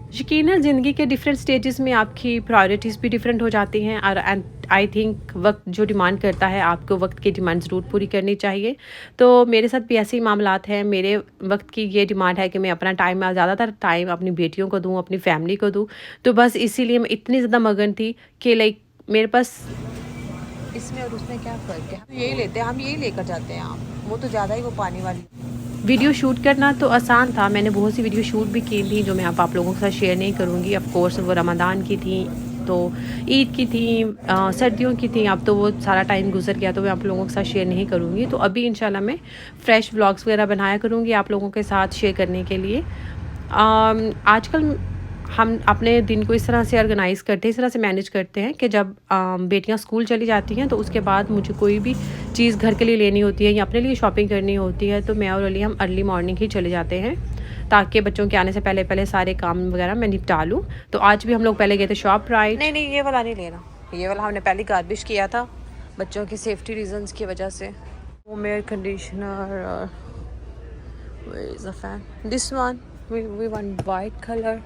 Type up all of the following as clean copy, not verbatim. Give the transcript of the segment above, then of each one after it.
यकीनन ज़िंदगी के डिफरेंट स्टेजेस में आपकी प्रायोरिटीज़ भी डिफरेंट हो जाती हैं और एंड आई थिंक वक्त जो डिमांड करता है आपको वक्त की डिमांड ज़रूर पूरी करनी चाहिए। तो मेरे साथ भी ऐसे ही मामलात हैं। मेरे वक्त की ये डिमांड है कि मैं अपना टाइम ज़्यादातर टाइम अपनी बेटियों को दूँ, अपनी फैमिली को दूँ। तो बस इसीलिए मैं इतनी ज़्यादा मगन थी कि लाइक मेरे पास इसमें और उसमें क्या फ़र्क है? हम यही लेते हैं, हम यही लेकर जाते हैं आम। वो तो ज़्यादा ही वो पानी वाली। वीडियो शूट करना तो आसान था। मैंने बहुत सी वीडियो शूट भी की थी जो मैं अब आप लोगों के साथ शेयर नहीं करूँगी। ऑफ़ कोर्स वो रमज़ान की थी, तो ईद की थी, सर्दियों की थी। अब तो वो सारा टाइम गुज़र गया तो मैं आप लोगों के साथ शेयर नहीं करूँगी। तो अभी इंशाल्लाह मैं फ्रेश व्लॉग्स वगैरह बनाया करूँगी आप लोगों के साथ शेयर करने के लिए। आजकल हम अपने दिन को इस तरह से ऑर्गेनाइज़ करते हैं, इस तरह से मैनेज करते हैं कि जब बेटियाँ स्कूल चली जाती हैं तो उसके बाद मुझे कोई भी चीज़ घर के लिए लेनी होती है या अपने लिए शॉपिंग करनी होती है तो मैं और अली हम अर्ली मॉर्निंग ही चले जाते हैं ताकि बच्चों के आने से पहले सारे काम वगैरह मैं निपटा लूँ। तो आज भी हम लोग पहले गए थे शॉप राइट। नहीं, नहीं, ये वाला नहीं लेना। ये वाला हमने पहले गार्बिश किया था, बच्चों की सेफ्टी रीज़न्स की वजह से। होम एयर कंडीशनर और where is the fan? This one, we want white colour,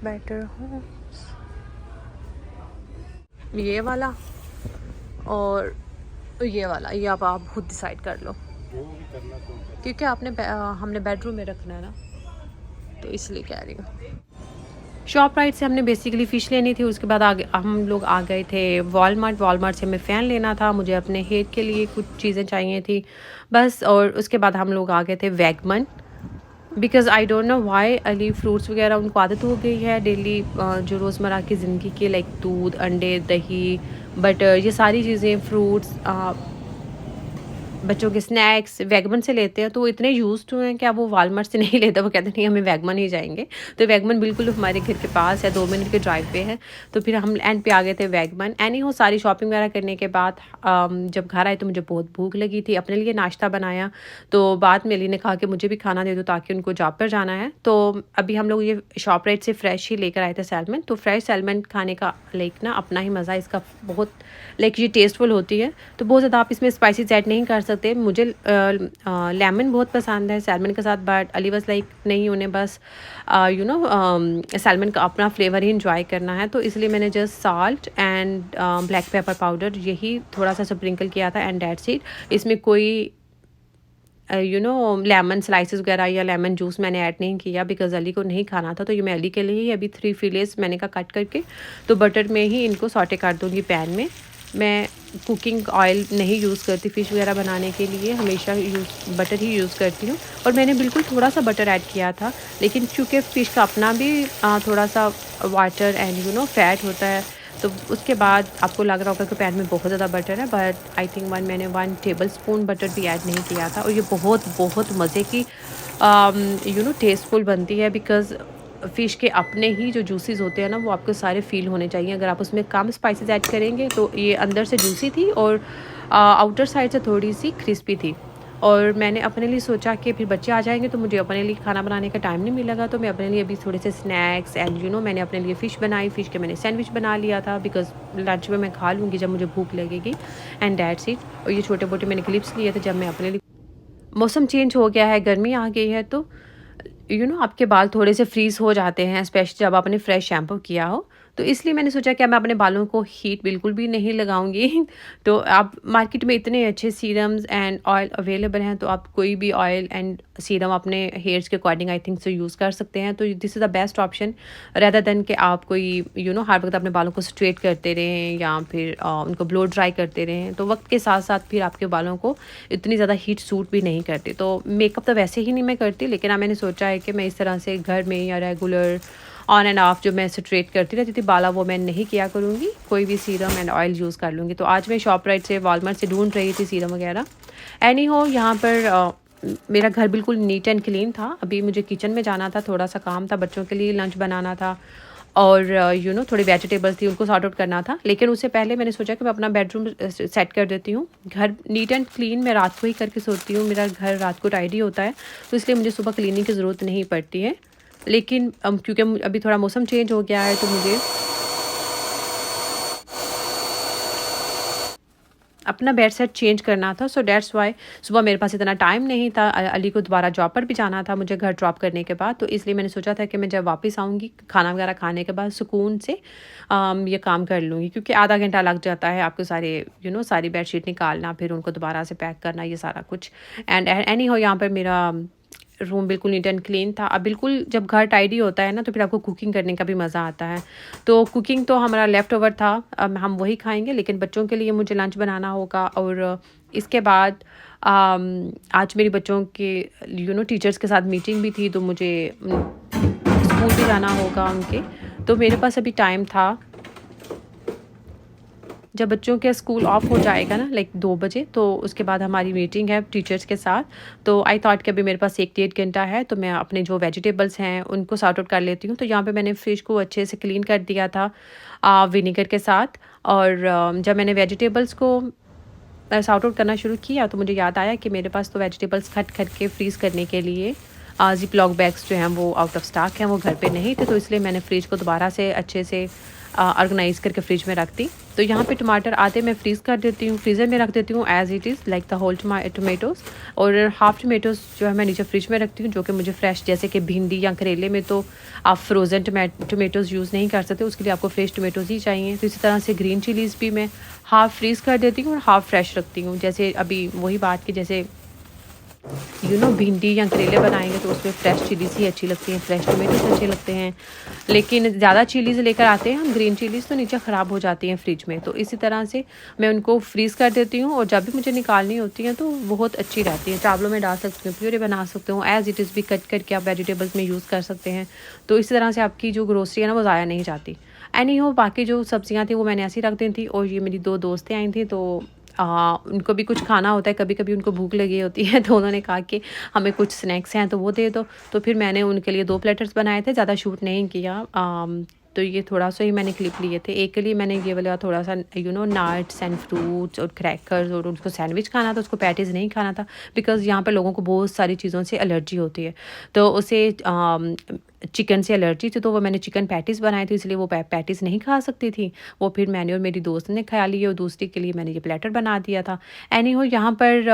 better homes. ये वाला और ये वाला, ये अब आप खुद डिसाइड कर लो। क्योंकि हमने बेडरूम में रखना है ना, तो इसलिए कह रही हूँ। शॉप राइट से हमने बेसिकली फ़िश लेनी थी। उसके बाद आगे हम लोग आ गए थे वॉलमार्ट। वॉलमार्ट से हमें फ़ैन लेना था, मुझे अपने हेयर के लिए कुछ चीज़ें चाहिए थी बस। और उसके बाद हम लोग आ गए थे वैगमन। Because I don't know why early fruits वगैरह उनको आदत हो गई है डेली जो रोज़मर्रा की ज़िंदगी की लाइक दूध, अंडे, दही, बटर, ये सारी चीज़ें फ्रूट्स, बच्चों के स्नैक्स वैगमन से लेते हैं। तो वो इतने यूज़्ड हुए हैं कि अब वो वालमार्ट से नहीं लेते, वो कहते हैं नहीं हमें वैगमन ही जाएँगे। तो वैगमन बिल्कुल हमारे घर के पास है, 2 मिनट के ड्राइव पे है। तो फिर हम एंड पे आ गए थे वैगमन। एनी हो सारी शॉपिंग वगैरह करने के बाद जब घर आए तो मुझे बहुत भूख लगी थी। अपने लिए नाश्ता बनाया, तो बाद में अली ने कहा कि मुझे भी खाना दे दो ताकि उनको जॉब पर जाना है। तो अभी हम लोग ये शॉप राइट से फ्रेश ही लेकर आए थे सैल्मन। तो फ्रेश सैल्मन खाने का लाइक ना अपना ही मज़ा, इसका बहुत लाइक ये टेस्टफुल होती है। तो बहुत ज़्यादा आप इसमें स्पाइसेस ऐड नहीं कर सकते। मुझे लेमन बहुत पसंद है सैल्मन के साथ, बट अली वाज लाइक नहीं, उन्हें बस सैल्मन का अपना फ्लेवर ही इंजॉय करना है। तो इसलिए मैंने just salt and black pepper powder यही थोड़ा सा स्प्रिंकल किया था एंड दैट्स इट। इसमें कोई लेमन स्लाइसेस वगैरह या लेमन जूस मैंने ऐड नहीं किया बिकॉज़ अली को नहीं खाना था। तो ये मैं अली के लिए ही अभी 3 फिलेट्स मैंने कहा कट करके तो बटर में ही इनको सॉटे कर दूँगी पैन में। मैं कुकिंग ऑयल नहीं यूज़ करती फ़िश वगैरह बनाने के लिए, हमेशा बटर ही यूज़ करती हूँ। और मैंने बिल्कुल थोड़ा सा बटर ऐड किया था, लेकिन चूँकि फ़िश का अपना भी थोड़ा सा वाटर एंड फैट होता है, तो उसके बाद आपको लग रहा होगा कि पैन में बहुत ज़्यादा बटर है, बट आई थिंक मैंने 1 टेबलस्पून बटर भी ऐड नहीं किया था। और ये बहुत बहुत मज़े की टेस्टफुल बनती है बिकॉज़ फ़िश के अपने ही जो जूसेस होते हैं ना वो आपको सारे फ़ील होने चाहिए। अगर आप उसमें कम स्पाइसेस ऐड करेंगे तो ये अंदर से जूसी थी और आउटर साइड से थोड़ी-सी क्रिस्पी थी। और मैंने अपने लिए सोचा कि फिर बच्चे आ जाएँगे तो मुझे अपने लिए खाना बनाने का टाइम नहीं मिलेगा, तो मैं अपने लिए अभी थोड़े से स्नैक्स एंड मैंने अपने लिए फ़िश बनाई। फ़िश के मैंने सैंडविच बना लिया था बिकॉज़ लंच में मैं खा लूँगी जब मुझे भूख लगेगी एंड दैट्स इट। और ये छोटे-मोटे मैंने क्लिप्स लिए थे जब मैं अपने लिए। मौसम चेंज हो गया है, गर्मी आ गई है, तो आपके बाल थोड़े से फ्रीज़ हो जाते हैं स्पेशली जब आपने फ्रेश शैम्पू किया हो। तो इसलिए मैंने सोचा कि अब मैं अपने बालों को हीट बिल्कुल भी नहीं लगाऊंगी। तो आप मार्केट में इतने अच्छे सीरम्स एंड ऑयल अवेलेबल हैं, तो आप कोई भी ऑयल एंड सीरम अपने हेयर्स के according I think so use कर सकते हैं। तो this is the best option rather than कि आप कोई हर वक्त अपने बालों को स्ट्रेट करते रहें या फिर उनको ब्लो ड्राई करते रहें। तो वक्त के साथ साथ फिर आपके बालों को इतनी ज़्यादा हीट सूट भी नहीं करती। तो मेकअप तो वैसे ही नहीं मैं करती, लेकिन अब मैंने सोचा है कि मैं इस तरह से घर में या रेगुलर ऑन एंड ऑफ जो मैं स्ट्रेट करती रहती थी बाला, वो मैं नहीं किया करूँगी। कोई भी सीरम एंड ऑयल यूज़ कर लूँगी। तो आज मैं शॉप राइट से वॉलमार्ट से ढूंढ रही थी सीरम वगैरह। एनी हो यहाँ पर मेरा घर बिल्कुल नीट एंड क्लीन था। अभी मुझे किचन में जाना था, थोड़ा सा काम था, बच्चों के लिए लंच बनाना था और थोड़ी वेजिटेबल्स थी उनको सॉर्ट आउट करना था। लेकिन उससे पहले मैंने सोचा कि मैं अपना बेडरूम सेट कर देती हूँ। घर नीट एंड क्लीन मैं रात को ही करके सोती हूँ, मेरा घर रात को टाइडी होता है, तो इसलिए मुझे सुबह क्लीनिंग की ज़रूरत नहीं पड़ती है। लेकिन क्योंकि अभी थोड़ा मौसम चेंज हो गया है तो मुझे अपना बेड सेट चेंज करना था। सो दैट्स वाई सुबह मेरे पास इतना टाइम नहीं था, अली को दोबारा जॉब पर भी जाना था मुझे घर ड्रॉप करने के बाद। तो इसलिए मैंने सोचा था कि मैं जब वापस आऊँगी खाना वगैरह खाने के बाद सुकून से ये काम कर लूँगी, क्योंकि आधा घंटा लग जाता है आपको सारे सारी बेडशीट निकालना, फिर उनको दोबारा से पैक करना, ये सारा कुछ। एंड एनी हो यहाँ पर मेरा रूम बिल्कुल नीट एंड क्लीन था। अब बिल्कुल जब घर टाइडी होता है ना तो फिर आपको कुकिंग करने का भी मज़ा आता है। तो कुकिंग तो हमारा लेफ़्ट ओवर था, अब हम वही खाएंगे, लेकिन बच्चों के लिए मुझे लंच बनाना होगा। और इसके बाद आज मेरी बच्चों के टीचर्स के साथ मीटिंग भी थी, तो मुझे स्कूल भी जाना होगा उनके। तो मेरे पास अभी टाइम था, जब बच्चों के स्कूल ऑफ हो जाएगा ना लाइक 2 बजे, तो उसके बाद हमारी मीटिंग है टीचर्स के साथ। तो आई थॉट कि अभी मेरे पास 1-1.5 घंटा है, तो मैं अपने जो वेजिटेबल्स हैं उनको सॉर्ट आउट कर लेती हूँ। तो यहाँ पे मैंने फ़िश को अच्छे से क्लीन कर दिया था विनेगर के साथ। और जब मैंने वेजिटेबल्स को सॉर्ट आउट करना शुरू किया तो मुझे याद आया कि मेरे पास तो वेजिटेबल्स कट करके फ्रीज़ करने के लिए जिप लॉक बैग्स जो हैं वो आउट ऑफ स्टॉक हैं, वो घर पे नहीं थे। तो इसलिए मैंने फ्रिज को दोबारा से अच्छे से ऑर्गेनाइज़ करके फ्रिज में रख दी। तो यहाँ पे टमाटर आधे मैं फ्रीज़ कर देती हूँ, फ्रीज़र में रख देती हूँ as it is like the whole tomatoes. और हाफ़ टोमेटोज़ जो है मैं नीचे फ्रिज में रखती हूँ, जो कि मुझे फ्रेश, जैसे कि भिंडी या करेले में तो आप फ्रोज़न टोमेटोज़ यूज़ नहीं कर सकते, उसके लिए आपको फ्रेश टोमेटोज़ ही चाहिए। तो इसी तरह से ग्रीन चिलीज़ भी मैं हाफ़ फ्रीज़ कर देती हूँ और हाफ़ फ्रेश रखती हूँ। जैसे अभी वही बात की, जैसे भिंडी या करेले बनाएंगे तो उसमें फ्रेश चिलीज़ ही अच्छी लगती हैं, फ्रेश टोमेटोज़ अच्छे लगते हैं। लेकिन ज़्यादा चिलीज़ लेकर आते हैं हम ग्रीन चिलीज़, तो नीचे ख़राब हो जाती हैं फ्रिज में। तो इसी तरह से मैं उनको फ्रीज़ कर देती हूँ, और जब भी मुझे निकालनी होती हैं तो बहुत अच्छी रहती हैं। चावलों में डाल सकती हूँ, प्यूरी बना सकते हो, एज़ इट इज़ भी कट करके आप वेजिटेबल्स में यूज़ कर सकते हैं। तो इसी तरह से आपकी जो ग्रोसरी है ना वो ज़ाया नहीं जाती। एनी हो, बाकी जो सब्जियाँ थी वो मैंने ऐसे ही रख दी थी। और ये मेरी 2 दोस्तें आई थी, तो उनको भी कुछ खाना होता है, कभी-कभी उनको भूख लगी होती है, तो उन्होंने कहा कि हमें कुछ स्नैक्स हैं तो वो दे दो। तो फिर मैंने उनके लिए 2 प्लेटर्स बनाए थे, ज़्यादा शूट नहीं किया। तो ये थोड़ा-सा ही मैंने क्लिप लिए थे। एक के लिए मैंने ये वाला थोड़ा-सा नट्स एंड फ्रूट्स और क्रैकर्स, और उसको सैंडविच खाना था, उसको पैटीज़ नहीं खाना था, बिकॉज़ यहाँ पे लोगों को बहुत सारी चीज़ों से एलर्जी होती है। तो उसे चिकन से एलर्जी थी, तो वो मैंने चिकन पैटीज़ बनाए थे, इसलिए वो पैटीज़ नहीं खा सकती थी। वो फिर मैंने और मेरी दोस्त ने खा लिए, और दूसरी के लिए मैंने ये प्लेटर बना दिया था। एनी हो, यहाँ पर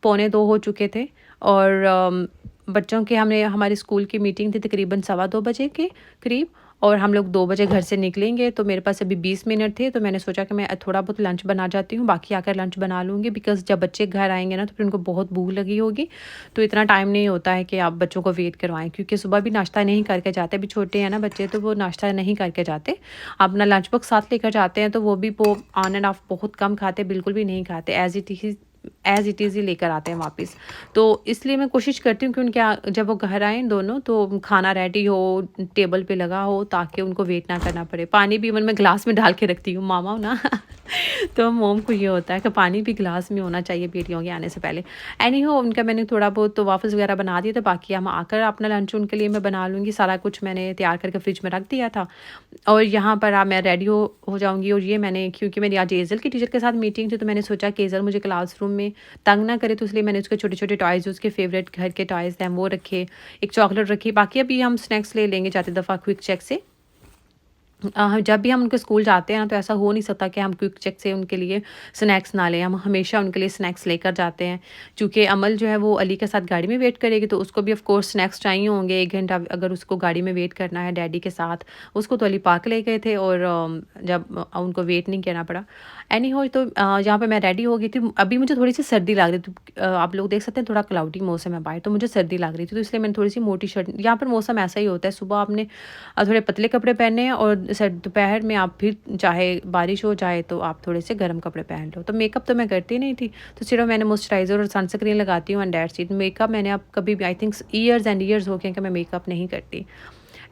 1:45 हो चुके थे, और बच्चों के हमारे स्कूल की मीटिंग थी तकरीबन 2:15 बजे के करीब, और हम लोग 2 बजे घर से निकलेंगे। तो मेरे पास अभी 20 मिनट थे, तो मैंने सोचा कि मैं थोड़ा बहुत लंच बना जाती हूँ, बाकी आकर लंच बना लूँगी, बिकॉज़ जब बच्चे घर आएंगे ना तो फिर उनको बहुत भूख लगी होगी। तो इतना टाइम नहीं होता है कि आप बच्चों को वेट करवाएं, क्योंकि सुबह भी नाश्ता नहीं करके जाते, अभी छोटे हैं ना बच्चे, तो वो नाश्ता नहीं करके जाते। अपना लंच बॉक्स साथ लेकर जाते हैं, तो वो भी वो ऑन एंड ऑफ बहुत कम खाते, बिल्कुल भी नहीं खाते, एज़ इट इज़ ही लेकर आते हैं वापस। तो इसलिए मैं कोशिश करती हूँ कि उनके जब वो घर आएँ दोनों, तो खाना रेडी हो, टेबल पे लगा हो, ताकि उनको वेट ना करना पड़े। पानी भी मैं ग्लास में डाल के रखती हूँ, मामा हूँ ना तो मोम को ये होता है कि पानी भी ग्लास में होना चाहिए बेटियों के आने से पहले। एनी हो, उनका मैंने थोड़ा बहुत तो वाफ़ल्स वगैरह बना दिए थे, बाकी हम आकर अपना लंच उनके लिए मैं बना लूँगी। सारा कुछ मैंने तैयार करके फ्रिज में रख दिया था, और यहाँ पर मैं रेडी हो जाऊँगी। और ये मैंने, क्योंकि मेरी आज एज़ल की टीचर के साथ मीटिंग थी, तो मैंने सोचा कि एज़ल मुझे क्लासरूम में तंग ना करे, तो इसलिए मैंने उसके छोटे-छोटे टॉयज़, उसके फ़ेवरेट घर के टॉयज़ हैं वो रखे, एक चॉकलेट रखी। बाकी अभी हम स्नैक्स ले लेंगे जाते दफ़ा क्विक चेक से। जब भी हम उनके स्कूल जाते हैं ना, तो ऐसा हो नहीं सकता कि हम क्विक चेक से उनके लिए स्नैक्स ना लें। हम हमेशा उनके लिए स्नैक्स लेकर जाते हैं, चूँकि अमल जो है वो अली के साथ गाड़ी में वेट करेगी, तो उसको भी ऑफ कोर्स स्नैक्स चाहिए होंगे। 1 घंटा अगर उसको गाड़ी में वेट करना है डैडी के साथ, उसको तो अली पार्क ले गए थे, और जब उनको वेट नहीं करना पड़ा। एनी हो, तो यहाँ पे मैं रेडी हो गई थी। अभी मुझे थोड़ी सी सर्दी लग रही थी, आप लोग देख सकते हैं थोड़ा क्लाउडी मौसम है बाहर, तो मुझे सर्दी लग रही थी, तो इसलिए मैंने थोड़ी सी मोटी शर्ट, यहाँ पर मौसम ऐसा ही होता है, सुबह आपने थोड़े पतले कपड़े पहने हैं, और दोपहर में आप फिर चाहे बारिश हो जाए तो आप थोड़े से गर्म कपड़े पहन लो। तो मेकअप तो मैं करती नहीं थी, तो सिर्फ मैंने मॉइस्चराइज़र और सनस्क्रीन लगाती हूँ, एंड दैट्स इट। मेकअप मैंने अब कभी भी, I think years and years हो गए कि मैं मेकअप नहीं करती।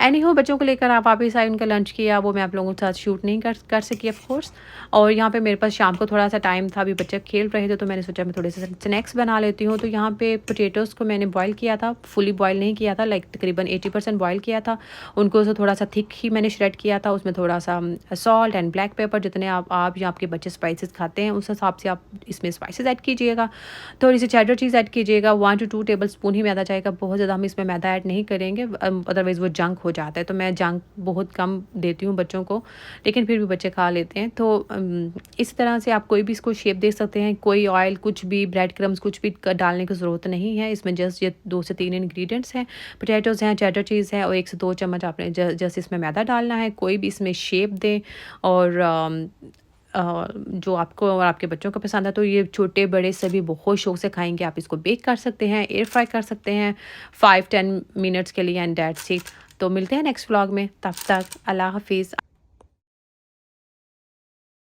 एनी हो, बच्चों को लेकर आप वापस आए, उनका लंच किया, वो मैं आप लोगों के साथ शूट नहीं कर सकी ऑफ कोर्स। और यहाँ पे मेरे पास शाम को थोड़ा सा टाइम था, अभी बच्चे खेल रहे थे, तो मैंने सोचा मैं थोड़े से स्नैक्स बना लेती हूँ। तो यहाँ पे पोटैटोज़ को मैंने बॉयल किया था, फुली बॉयल नहीं किया था, लाइक तकरीबन 80% बॉयल किया था उनको। तो थोड़ा सा थिक ही मैंने श्रेड किया था, उसमें थोड़ा सा सॉल्ट एंड ब्लैक पेपर, जितने आप या आपके बच्चे स्पाइसेस खाते हैं उस हिसाब से आप इसमें स्पाइसेस ऐड कीजिएगा। थोड़ी सी चेडर चीज़ ऐड कीजिएगा, 1 to 2 टेबल स्पून ही मैदा जाएगा, बहुत ज़्यादा हम इसमें मैदा ऐड नहीं करेंगे, अदरवाइज़ वो जंक जंक हो जाता है, तो मैं जंक बहुत कम देती हूँ बच्चों को, लेकिन फिर भी बच्चे खा लेते हैं। तो इस तरह से आप कोई भी इसको शेप दे सकते हैं। कोई ऑयल, कुछ भी ब्रेड क्रम्स कुछ भी डालने की ज़रूरत नहीं है। इसमें जस्ट ये 2 से 3 इंग्रेडिएंट्स हैं, पोटैटोज़ हैं, चेडर चीज़ है और 1 से 2 चम्मच आपने जस्ट इसमें मैदा डालना है। कोई भी इसमें शेप दें और जो आपको और आपके बच्चों को पसंद है तो ये छोटे बड़े सभी बहुत शौक से खाएंगे। आप इसको बेक कर सकते हैं, एयर फ्राई कर सकते हैं 5-10 मिनट्स के लिए एंड दैट्स इट। तो मिलते हैं नेक्स्ट व्लॉग में, तब तक अल्लाह हाफिज़।